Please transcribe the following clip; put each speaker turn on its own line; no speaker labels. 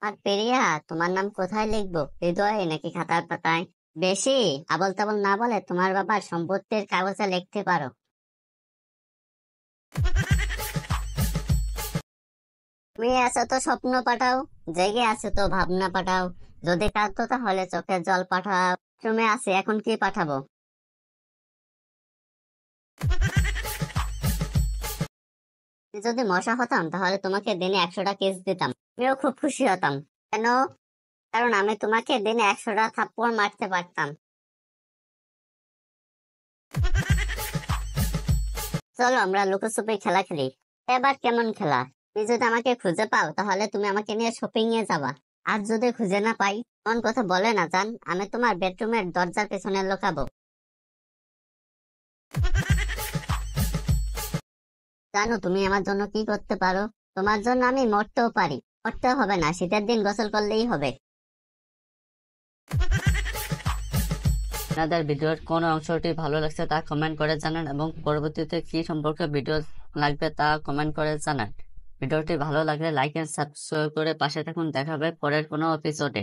আর পেরিয়া, তোমার নাম কোথায় লিখবো, হৃদয়ে নাকি খাতার পাতায়? বেশি আবল তাবল না বলে তোমার বাবার সম্পত্তির কাগজে লিখতে পারো। তুমি আছো তো স্বপ্ন পাঠাও, জেগে আছো তো ভাবনা পাঠাও, যদি কাঁদতো তাহলে চোখের জল পাঠাও। তুমি আছে, এখন কি পাঠাবো? আমি যদি মশা হতাম তাহলে তোমাকে দিনে 100টা কিস দিতাম, আমিও খুব খুশি হতাম। কেন? কারণ আমি তোমাকে দিনে 100টা থাপ্পড় মারতে পারতাম। চলো আমরা লুকোচুপি খেলা খেলি। এবার কেমন খেলা? তুমি যদি আমাকে খুঁজে পাও তাহলে তুমি আমাকে নিয়ে শপিং এ যাবা। আর যদি খুঁজে না পাই, কোন কথা বলে না জান, আমি তোমার বেডরুমের দরজার পেছনে লুকাবো। জানো তুমি আমার জন্য কি করতে পারো? তোমার জন্য আমি মরতেও পারি। মরতেও হবে না, শীতের দিন গোসল করলেই হবে।
আপনাদের ভিডিওর কোন অংশটি ভালো লাগছে তা কমেন্ট করে জানান এবং পরবর্তীতে কি সম্পর্কে ভিডিও লাগবে তা কমেন্ট করে জানান। ভিডিওটি ভালো লাগলে লাইক এন্ড সাবস্ক্রাইব করে পাশে থাকুন। দেখা হবে পরের কোনো এপিসোডে।